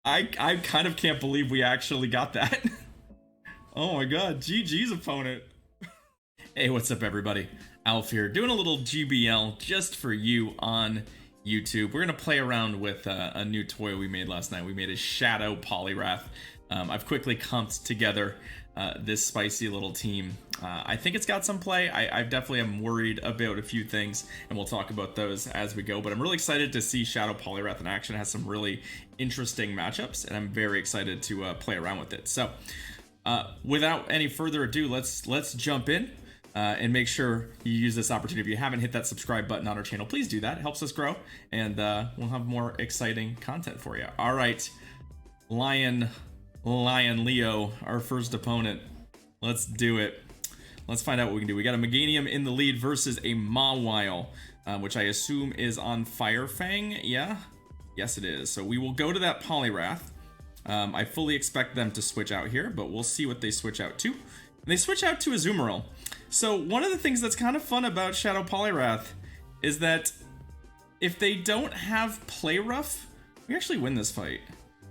I kind of can't believe we actually got that. Oh my god, GG's opponent. Hey, what's up everybody? Alf here, doing a little GBL just for you on YouTube. We're gonna play around with a new toy we made last night. We made a Shadow Poliwrath. I've quickly comped together this spicy little team. I think it's got some play. I definitely am worried about a few things, and we'll talk about those as we go. But I'm really excited to see Shadow Poliwrath in action. It has some really interesting matchups, and I'm very excited to play around with it. So, without any further ado, let's jump in. And make sure you use this opportunity. If you haven't hit that subscribe button on our channel, please do that. It helps us grow, and we'll have more exciting content for you. All right, Lion Leo, our first opponent. Let's do it. Let's find out what we can do. We got a Meganium in the lead versus a Mawile, which I assume is on Fire Fang. Yeah, yes it is. So we will go to that Poliwrath. I fully expect them to switch out here, but we'll see what they switch out to. And they switch out to Azumarill. So one of the things that's kind of fun about Shadow Poliwrath is that if they don't have Play Rough, we actually win this fight.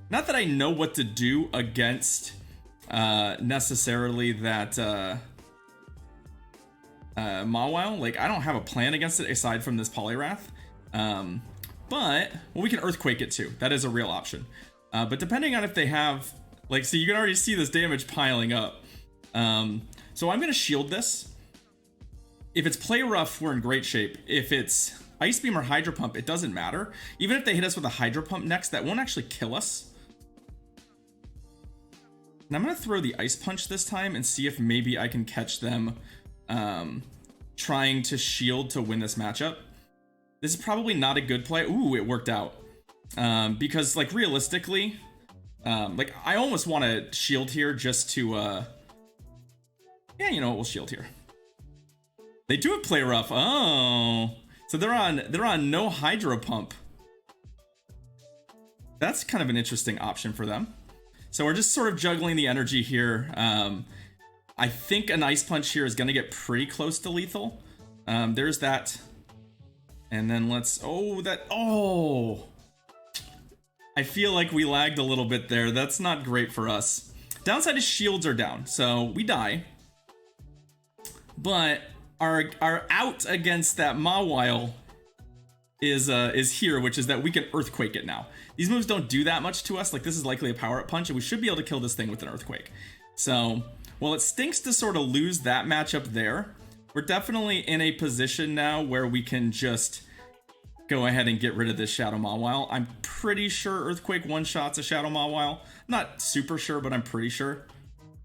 Not that I know what to do against necessarily that Mawile. Like, I don't have a plan against it aside from this Poliwrath. But, well, we can Earthquake it too. That is a real option. But depending on if they have, like, see, you can already see this damage piling up. So I'm going to shield this. If it's Play Rough, we're in great shape. If it's Ice Beam or Hydro Pump, it doesn't matter. Even if they hit us with a Hydro Pump next, that won't actually kill us. And I'm going to throw the Ice Punch this time and see if maybe I can catch them trying to shield to win this matchup. This is probably not a good play. Ooh, it worked out. Because, like, realistically, like, I almost want to shield here just to... yeah, you know what? We'll shield here. They do have Play Rough. Oh, so they're on no Hydro Pump. That's kind of an interesting option for them. So we're just sort of juggling the energy here. I think an Ice Punch here is going to get pretty close to lethal. There's that. And then let's... Oh! I feel like we lagged a little bit there. That's not great for us. Downside is shields are down, so we die. But our out against that Mawile is here, which is that we can Earthquake it now. These moves don't do that much to us. Like, this is likely a power-up punch, and we should be able to kill this thing with an Earthquake. So, well, it stinks to sort of lose that matchup there. We're definitely in a position now where we can just go ahead and get rid of this Shadow Mawile. I'm pretty sure Earthquake one-shots a Shadow Mawile. Not super sure, but I'm pretty sure.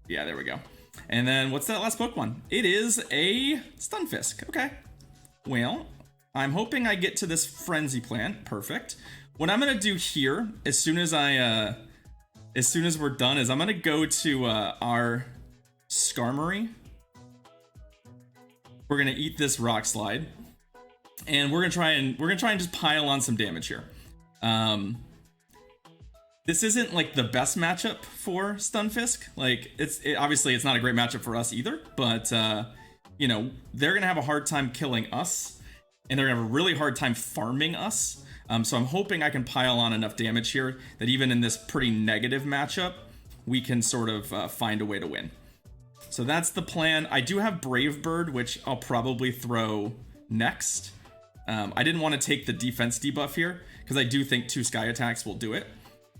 Yeah, there we go. And then, what's that last Pokemon? It is a Stunfisk. Okay. Well, I'm hoping I get to this Frenzy Plant. Perfect. What I'm gonna do here, as soon as we're done, is I'm gonna go to our Skarmory. We're gonna eat this Rock Slide, and we're gonna try and just pile on some damage here. This isn't like the best matchup for Stunfisk. Like, obviously it's not a great matchup for us either, but you know, they're gonna have a hard time killing us, and they're gonna have a really hard time farming us. So I'm hoping I can pile on enough damage here that even in this pretty negative matchup, we can sort of find a way to win. So that's the plan. I do have Brave Bird, which I'll probably throw next. I didn't want to take the defense debuff here because I do think 2 Sky Attacks will do it.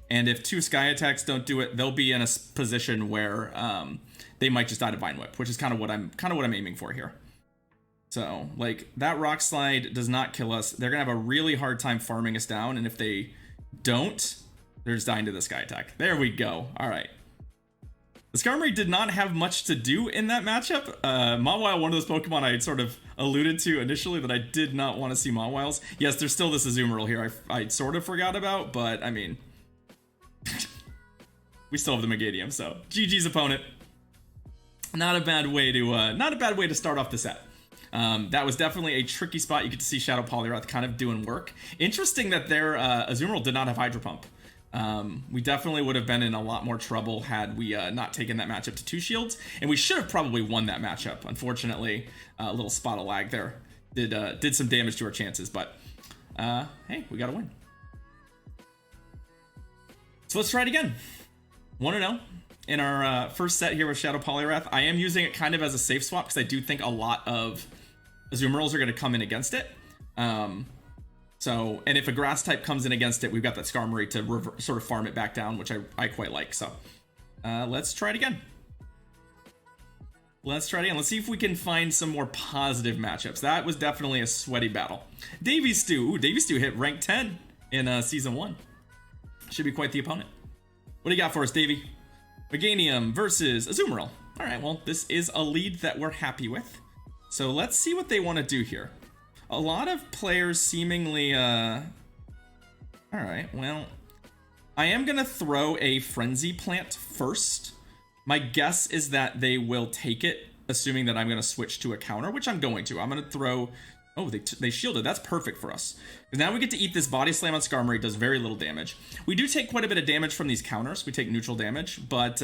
And if 2 Sky Attacks don't do it, they'll be in a position where they might just die to Vine Whip, which is kind of what I'm aiming for here. So, like, that Rock Slide does not kill us. They're gonna have a really hard time farming us down, and if they don't, they're just dying to the Sky Attack. There we go. All right. The Skarmory did not have much to do in that matchup. Mawile, one of those Pokemon I had sort of alluded to initially that I did not want to see Mawiles. Yes, there's still this Azumarill here I sort of forgot about, but I mean, we still have the Meganium, so GG's opponent. Not a bad way to start off the set. That was definitely a tricky spot. You get to see Shadow Poliwrath kind of doing work. Interesting that their Azumarill did not have Hydro Pump. We definitely would have been in a lot more trouble had we not taken that matchup to 2 shields, and we should have probably won that matchup. Unfortunately, a little spot of lag there did some damage to our chances, but hey, we got to win. So let's try it again. 1-0 in our first set here with Shadow Poliwrath. I am using it kind of as a safe swap because I do think a lot of Azumarill are going to come in against it. And if a grass type comes in against it, we've got that Skarmory to sort of farm it back down, which I quite like. So let's try it again. Let's try it again. Let's see if we can find some more positive matchups. That was definitely a sweaty battle. Davey Stew. Ooh, Davey Stew hit rank 10 in Season 1. Should be quite the opponent. What do you got for us, Davey? Meganium versus Azumarill. All right, well, this is a lead that we're happy with. So let's see what they want to do here. A lot of players seemingly... All right, well, I am going to throw a Frenzy Plant first. My guess is that they will take it, assuming that I'm going to switch to a counter, which I'm going to. I'm going to throw... Oh, they shielded. That's perfect for us. Because now we get to eat this Body Slam on Skarmory. It does very little damage. We do take quite a bit of damage from these counters. We take neutral damage, but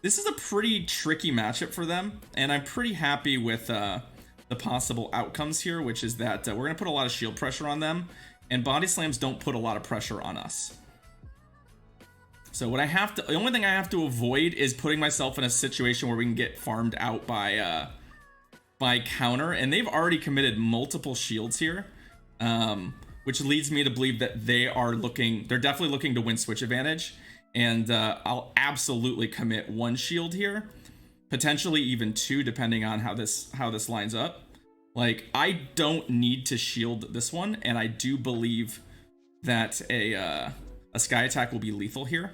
this is a pretty tricky matchup for them, and I'm pretty happy with the possible outcomes here, which is that we're going to put a lot of shield pressure on them, and Body Slams don't put a lot of pressure on us. So what the only thing I have to avoid is putting myself in a situation where we can get farmed out by counter, and they've already committed multiple shields here, which leads me to believe that they're definitely looking to win switch advantage, and I'll absolutely commit 1 shield here, potentially even 2 depending on how this lines up. Like, I don't need to shield this one, and I do believe that a Sky Attack will be lethal here.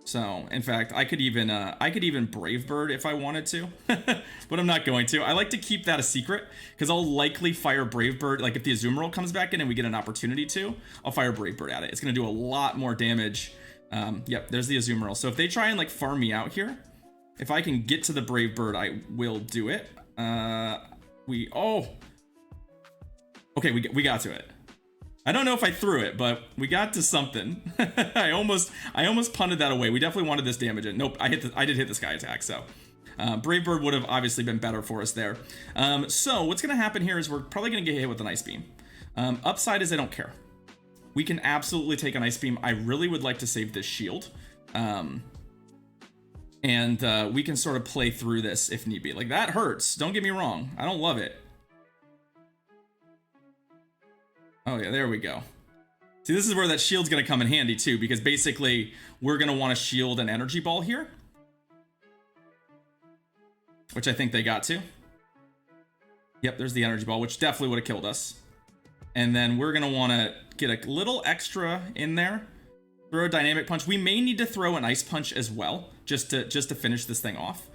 So, in fact, I could even Brave Bird if I wanted to, but I'm not going to. I like to keep that a secret because I'll likely fire Brave Bird. Like, if the Azumarill comes back in and we get an opportunity to, I'll fire Brave Bird at it. It's going to do a lot more damage. Yep, there's the Azumarill. So if they try and like farm me out here, if I can get to the Brave Bird, I will do it. Okay, we got to it. I don't know if I threw it, but we got to something. I almost punted that away. We definitely wanted this damage in. Nope, I did hit the Sky Attack, so Brave Bird would have obviously been better for us there. So what's gonna happen here is we're probably gonna get hit with an Ice Beam. Upside is I don't care. We can absolutely take an Ice Beam. I really would like to save this shield. And we can sort of play through this if need be. Like, that hurts, don't get me wrong. I don't love it. Oh yeah, there we go. See, this is where that shield's gonna come in handy too, because basically we're gonna want to shield an energy ball here, which I think they got to. Yep, there's the energy ball, which definitely would have killed us. And then we're gonna want to get a little extra in there, throw a dynamic punch. We may need to throw an ice punch as well, just to finish this thing off.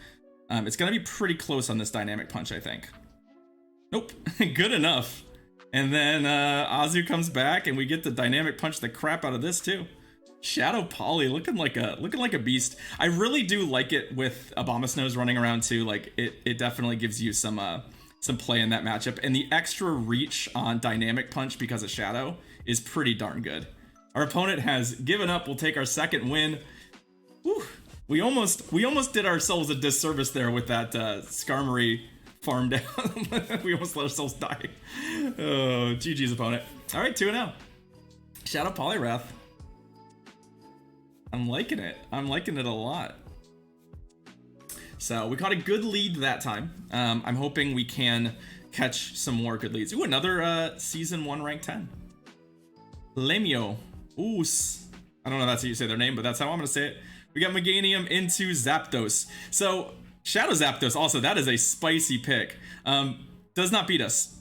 It's gonna be pretty close on this dynamic punch, I think. Nope, good enough. And then Azu comes back, and we get to dynamic punch the crap out of this too. Shadow Poly looking like a beast. I really do like it with Abomasnows running around too. Like, it definitely gives you some play in that matchup, and the extra reach on dynamic punch because of Shadow is pretty darn good. Our opponent has given up. We'll take our second win. Whew. We almost did ourselves a disservice there with that Skarmory farm down. We almost let ourselves die. Oh, GG's opponent. All right, 2-0. Shadow Poliwrath. I'm liking it. I'm liking it a lot. So we caught a good lead that time. I'm hoping we can catch some more good leads. Ooh, another Season 1 rank 10. Lemo. Ooh, I don't know if that's how you say their name, but that's how I'm going to say it. We got Meganium into Zapdos. So Shadow Zapdos, also, that is a spicy pick. Does not beat us.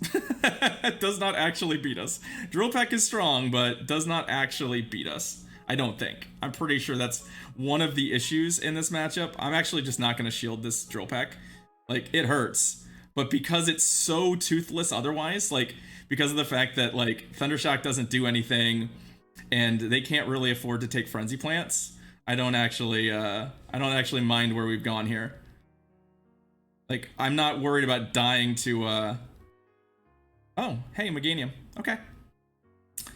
Does not actually beat us. Drill Peck is strong, but does not actually beat us. I don't think. I'm pretty sure that's one of the issues in this matchup. I'm actually just not going to shield this Drill Peck. Like, it hurts. But because it's so toothless otherwise, like, because of the fact that, like, Thundershock doesn't do anything, and they can't really afford to take Frenzy Plants, I don't actually mind where we've gone here. Like, I'm not worried about dying to, Oh, hey, Meganium. Okay.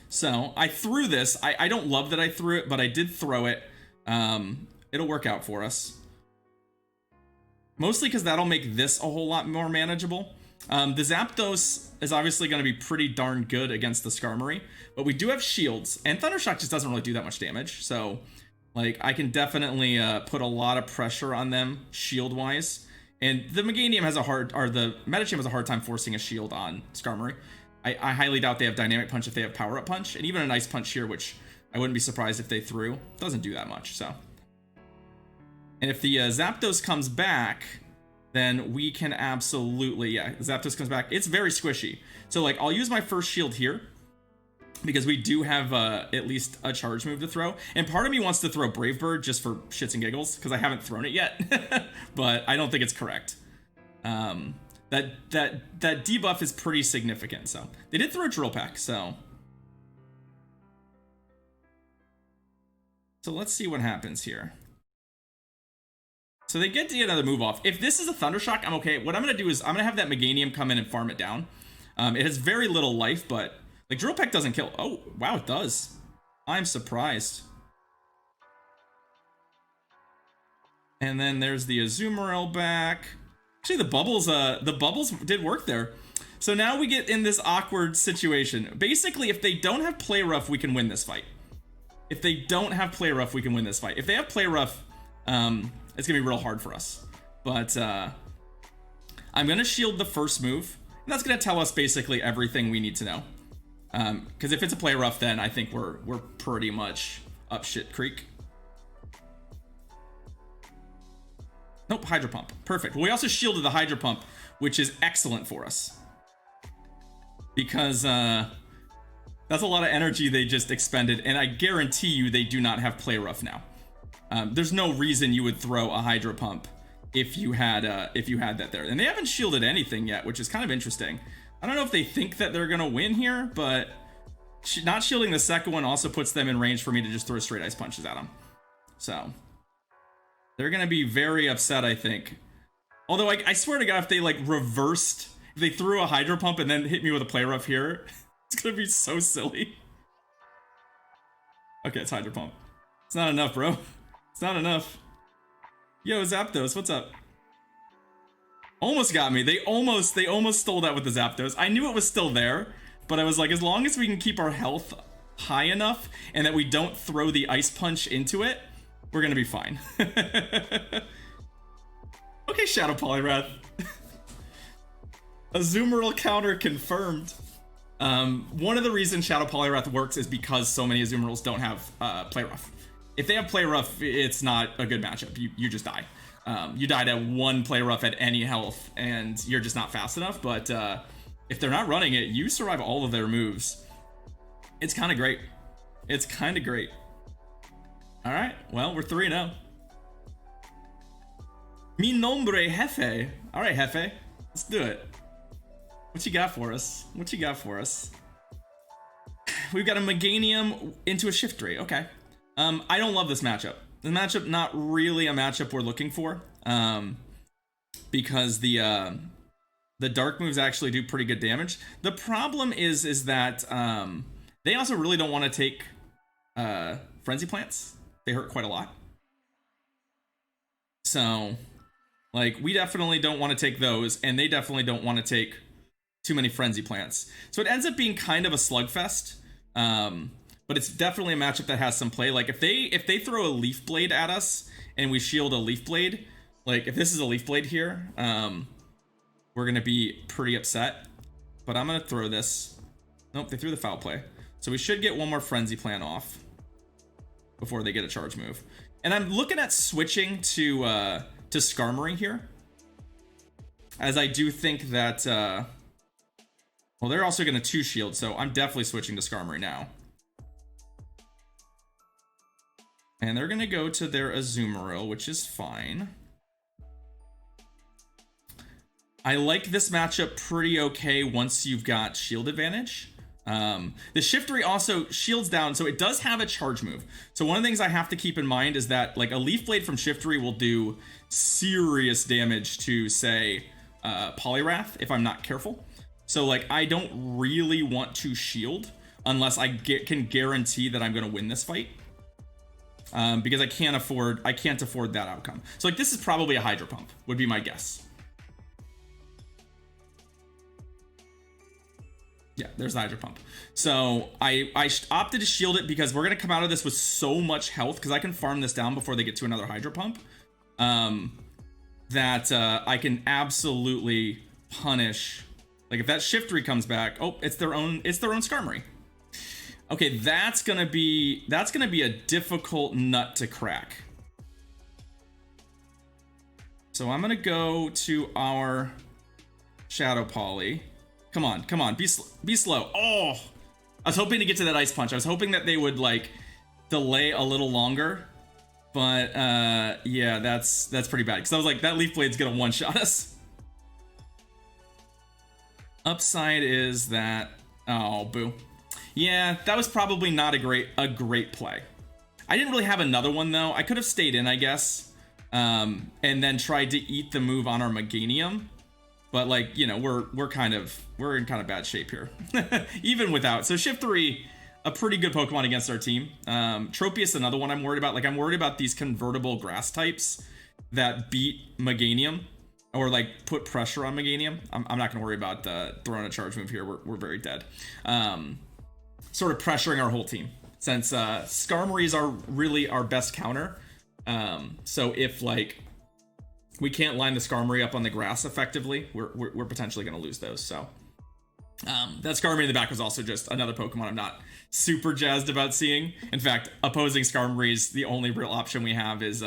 So, I threw this. I don't love that I threw it, but I did throw it. It'll work out for us. Mostly because that'll make this a whole lot more manageable. The Zapdos is obviously going to be pretty darn good against the Skarmory, but we do have shields, and Thundershock just doesn't really do that much damage, so like I can definitely put a lot of pressure on them shield wise. And the Meganium has a hard, or the Medicham has a hard time forcing a shield on Skarmory. I highly doubt they have Dynamic Punch if they have Power Up Punch, and even an Ice Punch here, which I wouldn't be surprised if they threw, doesn't do that much. So, and if the Zapdos comes back, then we can absolutely, yeah, Zapdos comes back. It's very squishy. So like, I'll use my first shield here because we do have at least a charge move to throw. And part of me wants to throw Brave Bird just for shits and giggles because I haven't thrown it yet, but I don't think it's correct. That debuff is pretty significant. So they did throw a Drill Peck. So let's see what happens here. So they get to get another move off. If this is a Thundershock, I'm okay. What I'm going to do is I'm going to have that Meganium come in and farm it down. It has very little life, but like Drill Peck doesn't kill. Oh, wow, it does. I'm surprised. And then there's the Azumarill back. Actually, the bubbles did work there. So now we get in this awkward situation. Basically, if they don't have Play Rough, we can win this fight. If they don't have Play Rough, we can win this fight. If they have Play Rough, it's gonna be real hard for us. But I'm gonna shield the first move, and that's gonna tell us basically everything we need to know. Because if it's a Play Rough, then I think we're pretty much up shit creek. Nope, Hydro Pump. Perfect. Well, we also shielded the Hydro Pump, which is excellent for us. Because that's a lot of energy they just expended, and I guarantee you they do not have Play Rough now. There's no reason you would throw a Hydro Pump if you had that there. And they haven't shielded anything yet, which is kind of interesting. I don't know if they think that they're gonna win here, but not shielding the second one also puts them in range for me to just throw straight Ice Punches at them. So they're gonna be very upset, I think. Although I swear to God, if they like reversed, if they threw a Hydro Pump and then hit me with a Play Rough here, it's gonna be so silly. Okay, it's Hydro Pump. It's not enough, bro. It's not enough. Yo, Zapdos, what's up? Almost got me. They almost stole that with the Zapdos. I knew it was still there, but I was like, as long as we can keep our health high enough and that we don't throw the Ice Punch into it, we're gonna be fine. Okay, Shadow Poliwrath. Azumarill counter confirmed. One of the reasons Shadow Poliwrath works is because so many Azumarills don't have Play Rough. If they have Play Rough, it's not a good matchup. You just die. You died at one Play Rough at any health, and you're just not fast enough. But if they're not running it, you survive all of their moves. It's kind of great. It's kind of great. All right, well, we're 3-0. MiNombreJefe. All right, Jefe, let's do it. What you got for us? What you got for us? We've got a Meganium into a Shiftry. Okay. I don't love this matchup. The matchup, not really a matchup we're looking for. Because the dark moves actually do pretty good damage. The problem is that they also really don't want to take Frenzy Plants. They hurt quite a lot. So, like, we definitely don't want to take those, and they definitely don't want to take too many Frenzy Plants. So it ends up being kind of a slugfest. But it's definitely a matchup that has some play. Like, if they throw a Leaf Blade at us and we shield a Leaf Blade, like, if this is a Leaf Blade here, we're gonna be pretty upset. But I'm gonna throw this. Nope, they threw the Foul Play. So we should get one more Frenzy Plant off before they get a charge move. And I'm looking at switching to Skarmory here, as I do think that well, they're also gonna 2-shield, so I'm definitely switching to Skarmory now. And they're gonna go to their Azumarill, which is fine. I like this matchup pretty okay once you've got shield advantage. The Shiftry also shields down, so it does have a charge move. So one of the things I have to keep in mind is that, like, a Leaf Blade from Shiftry will do serious damage to, say, Poliwrath if I'm not careful. So, like, I don't really want to shield unless I can guarantee that I'm gonna win this fight. Because I can't afford that outcome. So, like, this is probably a Hydro Pump, would be my guess. Yeah, there's the Hydro Pump. So I opted to shield it because we're going to come out of this with so much health, because I can farm this down before they get to another Hydro Pump, that I can absolutely punish. Like if that Shiftry comes back, oh, it's their own Skarmory. Okay, that's gonna be a difficult nut to crack. So I'm gonna go to our Shadow Poly. Come on, be slow. Oh, I was hoping to get to that Ice Punch. I was hoping that they would like delay a little longer, but yeah, that's pretty bad. Because I was like, that Leaf Blade's gonna one-shot us. Upside is that, oh, boo. Yeah, that was probably not a great play. I didn't really have another one though. I could have stayed in, I guess, and then tried to eat the move on our Meganium. But like, you know, we're in kind of bad shape here, even without. So Shiftry, a pretty good Pokemon against our team. Tropius, another one I'm worried about. Like I'm worried about these convertible grass types that beat Meganium, or like put pressure on Meganium. I'm not gonna worry about throwing a charge move here. We're very dead. Sort of pressuring our whole team, since Skarmories are really our best counter. So if like we can't line the Skarmory up on the grass effectively, we're potentially going to lose those. So that Skarmory in the back was also just another Pokemon I'm not super jazzed about seeing. In fact, opposing Skarmories, the only real option we have is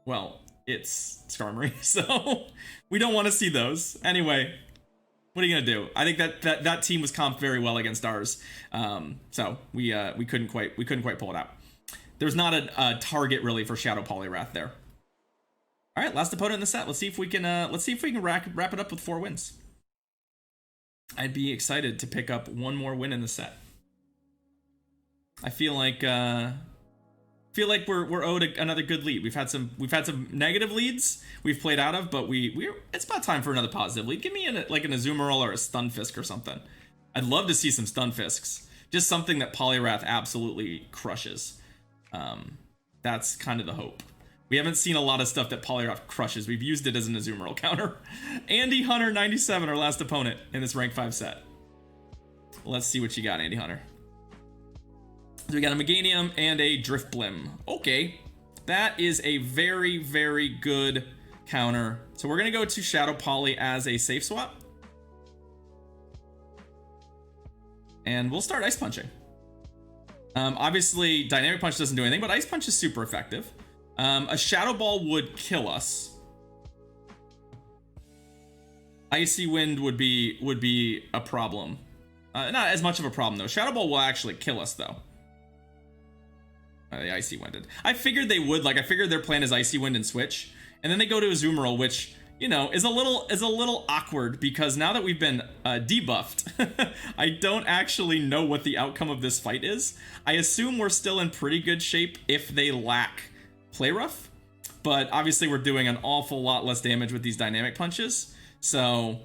well, it's Skarmory. So we don't want to see those. Anyway, what are you gonna do? I think that team was comped very well against ours. So we couldn't quite pull it out. There's not a target really for Shadow Poliwrath there. All right, last opponent in the set. Let's see if we can wrap it up with 4 wins. I'd be excited to pick up one more win in the set. I feel like we're owed another good lead. We've had some negative leads we've played out of, but it's about time for another positive lead. Give me like an Azumarill or a Stunfisk or something. I'd love to see some Stunfisks. Just something that Poliwrath absolutely crushes. That's kind of the hope. We haven't seen a lot of stuff that Poliwrath crushes. We've used it as an Azumarill counter. Andy Hunter 97, our last opponent in this rank 5 set. Let's see what you got, Andy Hunter. So we got a Meganium and a Drifblim. Okay, that is a very, very good counter. So we're gonna go to Shadow Poly as a safe swap. And we'll start Ice Punching. Obviously, Dynamic Punch doesn't do anything, but Ice Punch is super effective. A Shadow Ball would kill us. Icy Wind would be a problem. Not as much of a problem though. Shadow Ball will actually kill us though. They Icy Winded. I figured they would. Like I figured their plan is Icy Wind and switch, and then they go to Azumarill, which, you know, is a little awkward because now that we've been debuffed, I don't actually know what the outcome of this fight is. I assume we're still in pretty good shape if they lack Poliwrath, but obviously we're doing an awful lot less damage with these Dynamic Punches, so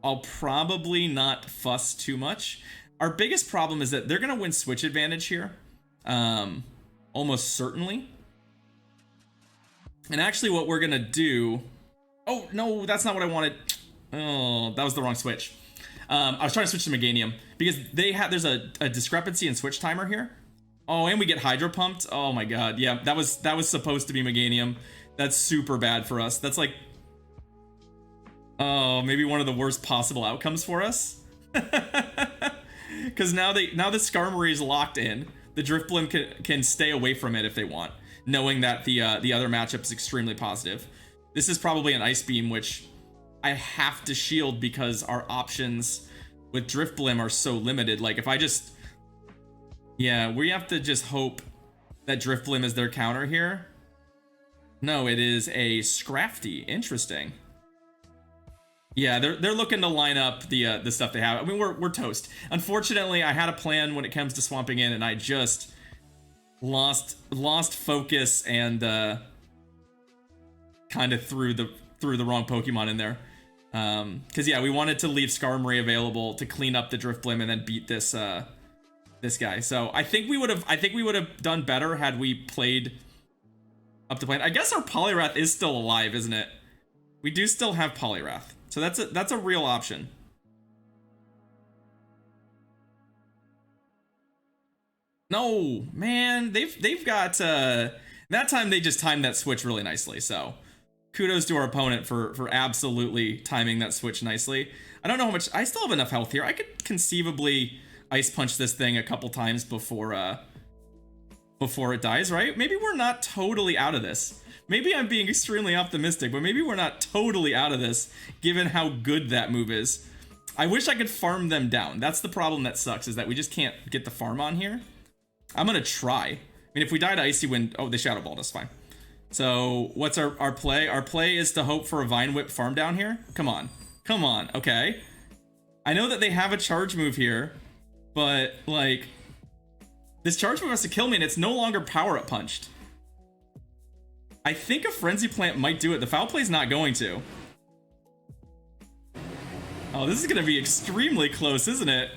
I'll probably not fuss too much. Our biggest problem is that they're gonna win switch advantage here, almost certainly. And actually what we're gonna do, oh no, that's not what I wanted. Oh, that was the wrong switch. I was trying to switch to Meganium because there's a discrepancy in switch timer here. Oh, and we get Hydro Pumped. Oh my god. Yeah, that was supposed to be Meganium. That's super bad for us. That's like, oh, maybe one of the worst possible outcomes for us. Because now the Skarmory is locked in. The Drifblim can stay away from it if they want, knowing that the other matchup is extremely positive. This is probably an Ice Beam, which I have to shield because our options with Drifblim are so limited. Like if I just, yeah, we have to just hope that Drifblim is their counter here. No, it is a Scrafty. Interesting. Yeah, they're looking to line up the stuff they have. I mean, we're toast. Unfortunately, I had a plan when it comes to swamping in, and I just lost focus and kind of threw the wrong Pokemon in there. Because yeah, we wanted to leave Skarmory available to clean up the Drifblim and then beat this guy. So I think we would have done better had we played up to plan. I guess our Poliwrath is still alive, isn't it? We do still have Poliwrath. So that's a real option. No, man, they've got that time they just timed that switch really nicely. So kudos to our opponent for absolutely timing that switch nicely. I don't know how much I still have enough health here. I could conceivably ice punch this thing a couple times before it dies, right? Maybe we're not totally out of this. Maybe I'm being extremely optimistic, but maybe we're not totally out of this given how good that move is. I wish I could farm them down. That's the problem that sucks, is that we just can't get the farm on here. I'm gonna try. I mean, if we die to Icy Wind... Oh, they Shadow Balled us, fine. So, what's our play? Our play is to hope for a Vine Whip farm down here. Come on. Come on, okay. I know that they have a charge move here, but, like... This charge move has to kill me, and it's no longer power-up punched. I think a Frenzy Plant might do it. The foul play's not going to. Oh, this is gonna be extremely close, isn't it?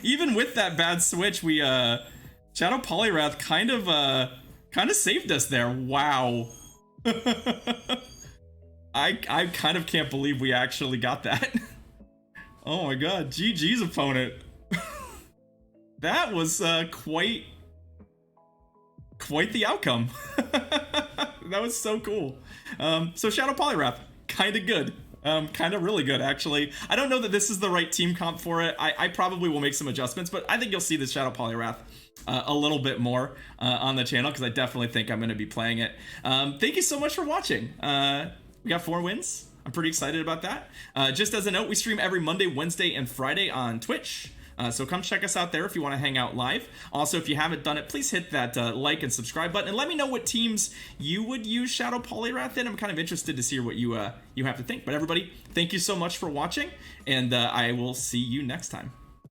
Even with that bad switch, we Shadow Poliwrath kind of saved us there. Wow. I kind of can't believe we actually got that. Oh my god, GG's opponent. That was quite the outcome. That was so cool. So Shadow Poliwrath, kind of good. Kind of really good, actually. I don't know that this is the right team comp for it. I probably will make some adjustments, but I think you'll see this Shadow Poliwrath a little bit more on the channel, because I definitely think I'm going to be playing it. Thank you so much for watching. We got 4 wins. I'm pretty excited about that. Just as a note, we stream every Monday, Wednesday, and Friday on Twitch. So come check us out there if you want to hang out live. Also, if you haven't done it, please hit that like and subscribe button, and let me know what teams you would use Shadow Poliwrath in. I'm kind of interested to see what you have to think. But everybody, thank you so much for watching, and I will see you next time.